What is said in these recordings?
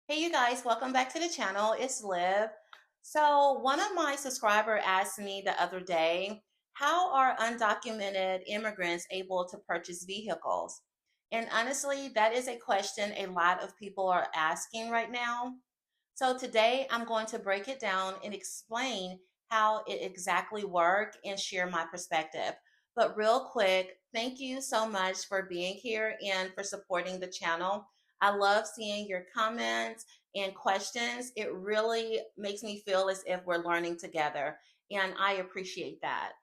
Hey you guys, welcome back to the channel. It's Liv. So one of my subscriber asked me the other day, how are undocumented immigrants able to purchase vehicles? And honestly, that is a question a lot of people are asking right now. So today I'm going to break it down and explain how it exactly works and share my perspective. But real quick, thank you so much for being here and for supporting the channel. I love seeing your comments and questions. It really makes me feel as if we're learning together, and I appreciate that.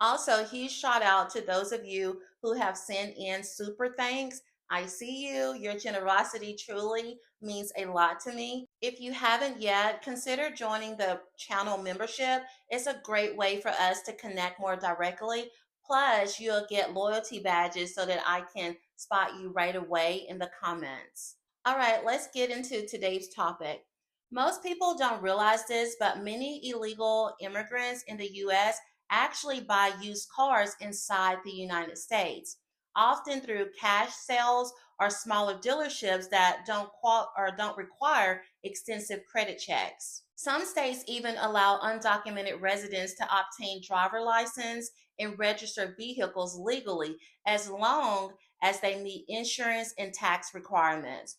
Also, huge shout out to those of you who have sent in super thanks. I see you. Your generosity truly means a lot to me. If you haven't yet, consider joining the channel membership. It's a great way for us to connect more directly. Plus, you'll get loyalty badges so that I can spot you right away in the comments. All right, let's get into today's topic. Most people don't realize this, but many illegal immigrants in the US actually buy used cars inside the United States, often through cash sales or smaller dealerships that don't require extensive credit checks. Some states even allow undocumented residents to obtain driver license and register vehicles legally as long as they meet insurance and tax requirements.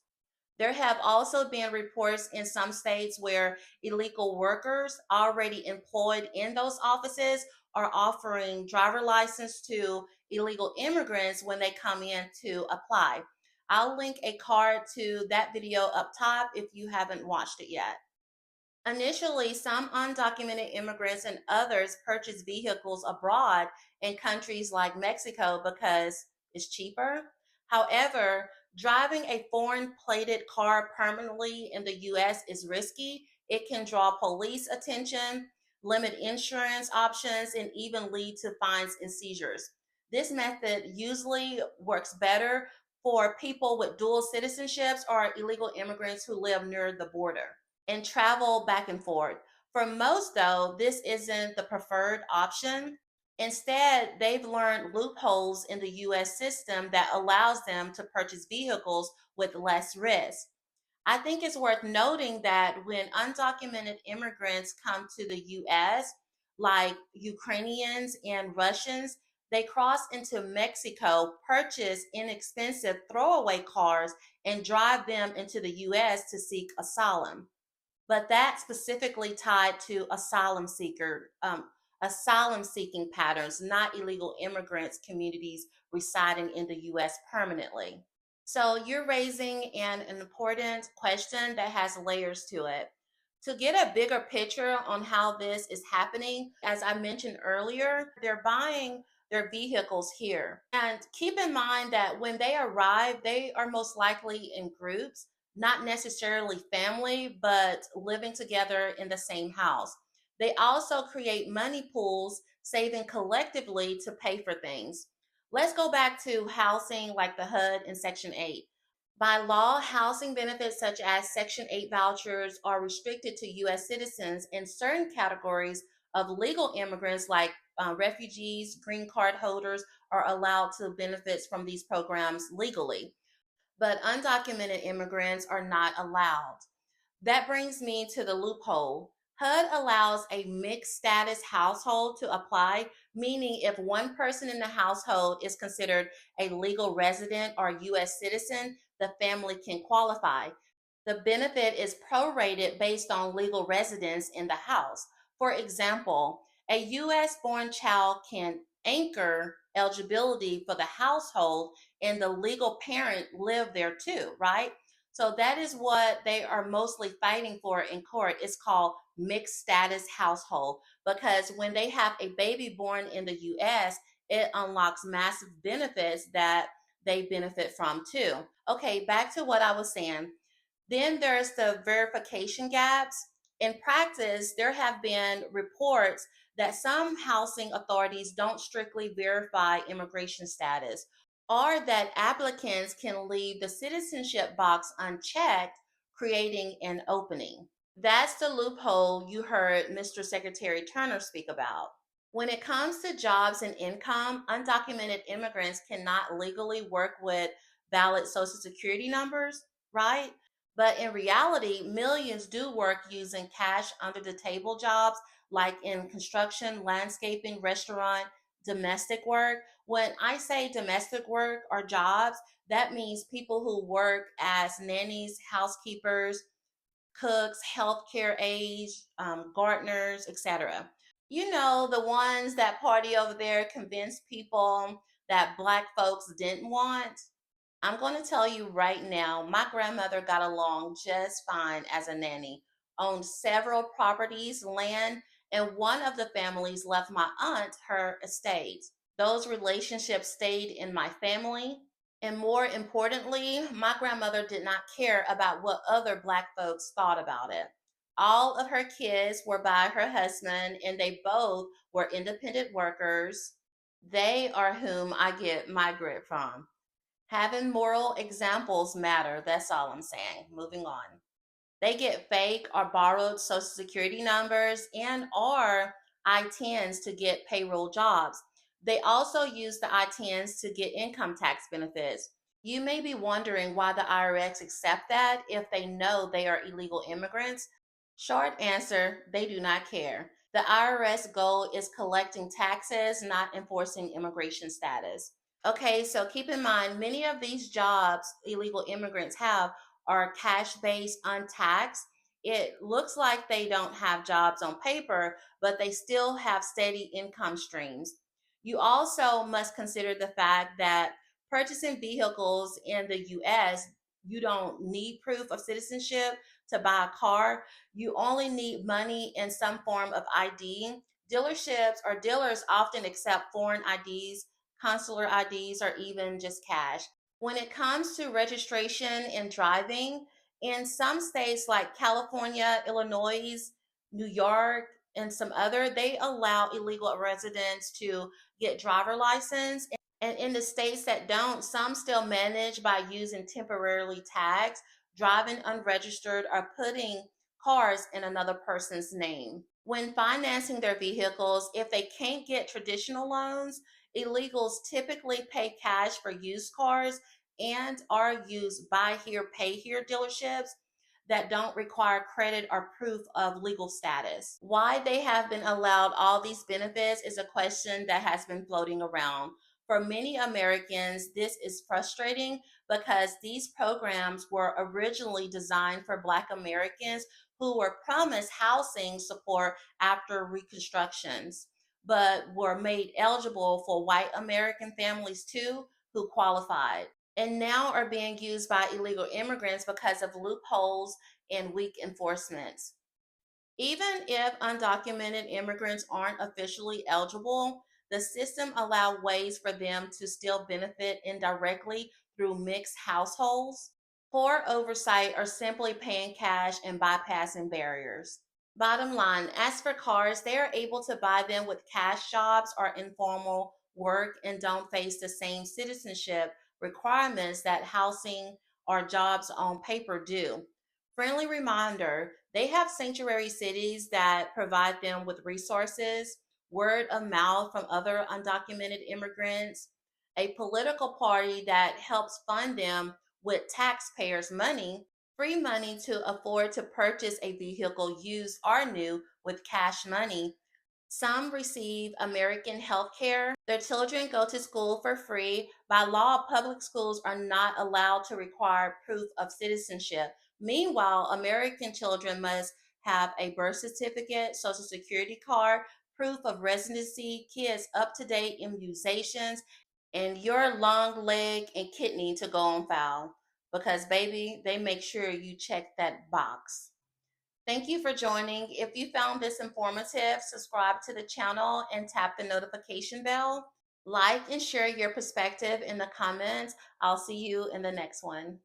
There have also been reports in some states where illegal workers already employed in those offices are offering driver license to illegal immigrants when they come in to apply. I'll link a card to that video up top if you haven't watched it yet. Initially, some undocumented immigrants and others purchase vehicles abroad in countries like Mexico because it's cheaper. However, driving a foreign plated car permanently in the US is risky. It can draw police attention, limit insurance options, and even lead to fines and seizures. This method usually works better for people with dual citizenships or illegal immigrants who live near the border and travel back and forth. For most, though, this isn't the preferred option. Instead, they've learned loopholes in the US system that allows them to purchase vehicles with less risk. I think it's worth noting that when undocumented immigrants come to the US, like Ukrainians and Russians, they cross into Mexico, purchase inexpensive throwaway cars, and drive them into the US to seek asylum, but that's specifically tied to asylum seeking patterns, not illegal immigrants communities residing in the US permanently. So you're raising an important question that has layers to it. To get a bigger picture on how this is happening, as I mentioned earlier, they're buying their vehicles here. And keep in mind that when they arrive, they are most likely in groups, not necessarily family, but living together in the same house. They also create money pools, saving collectively to pay for things. Let's go back to housing like the HUD in Section 8. By law, housing benefits such as Section 8 vouchers are restricted to U.S. citizens, and certain categories of legal immigrants, like refugees, green card holders, are allowed to benefits from these programs legally. But undocumented immigrants are not allowed. That brings me to the loophole. HUD allows a mixed status household to apply, meaning if one person in the household is considered a legal resident or U.S. citizen, the family can qualify. The benefit is prorated based on legal residence in the house. For example, a U.S. born child can anchor eligibility for the household and the legal parent live there too, right? So that is what they are mostly fighting for in court. It's called mixed status household because when they have a baby born in the US, it unlocks massive benefits that they benefit from too. Okay, back to what I was saying. Then there's the verification gaps. In practice, there have been reports that some housing authorities don't strictly verify immigration status, or that applicants can leave the citizenship box unchecked, creating an opening. That's the loophole you heard Mr. Secretary Turner speak about. When it comes to jobs and income, undocumented immigrants cannot legally work with valid social security numbers, right? But in reality, millions do work using cash under the table jobs like in construction, landscaping, restaurant, domestic work. When I say domestic work or jobs, that means people who work as nannies, housekeepers, cooks, healthcare aides, gardeners, etc. You know, the ones that party over there convinced people that Black folks didn't want. I'm going to tell you right now, my grandmother got along just fine as a nanny, owned several properties, land, and one of the families left my aunt her estate. Those relationships stayed in my family. And more importantly, my grandmother did not care about what other Black folks thought about it. All of her kids were by her husband, and they both were independent workers. They are whom I get my grit from. Having moral examples matter. That's all I'm saying. Moving on. They get fake or borrowed social security numbers and or ITINs to get payroll jobs. They also use the ITINs to get income tax benefits. You may be wondering why the IRS accept that if they know they are illegal immigrants. Short answer, they do not care. The IRS goal is collecting taxes, not enforcing immigration status. Okay, so keep in mind, many of these jobs illegal immigrants have are cash based, untaxed. It looks like they don't have jobs on paper, but they still have steady income streams. You also must consider the fact that purchasing vehicles in the US, you don't need proof of citizenship to buy a car. You only need money in some form of ID. Dealerships or dealers often accept foreign IDs, consular IDs, or even just cash. When it comes to registration and driving, in some states like California, Illinois, New York, and some other, they allow illegal residents to get driver license. And in the states that don't, some still manage by using temporarily tags, driving unregistered, or putting cars in another person's name. When financing their vehicles, if they can't get traditional loans, illegals typically pay cash for used cars and or use buy here, pay here dealerships that don't require credit or proof of legal status. Why they have been allowed all these benefits is a question that has been floating around. For many Americans, this is frustrating because these programs were originally designed for Black Americans who were promised housing support after reconstructions, but were made eligible for white American families too who qualified, and now are being used by illegal immigrants because of loopholes and weak enforcements. Even if undocumented immigrants aren't officially eligible, the system allows ways for them to still benefit indirectly through mixed households, poor oversight, or simply paying cash and bypassing barriers. Bottom line, as for cars, they are able to buy them with cash jobs or informal work and don't face the same citizenship requirements that housing or jobs on paper do. Friendly reminder, they have sanctuary cities that provide them with resources, word of mouth from other undocumented immigrants, a political party that helps fund them with taxpayers' money, free money to afford to purchase a vehicle used or new with cash money. Some receive American health care. Their children go to school for free. By law, public schools are not allowed to require proof of citizenship. Meanwhile, American children must have a birth certificate, social security card, proof of residency, kids up to date immunizations, and your lung, leg, and kidney to go on file. Because, baby, they make sure you check that box. Thank you for joining. If you found this informative, subscribe to the channel and tap the notification bell. Like and share your perspective in the comments. I'll see you in the next one.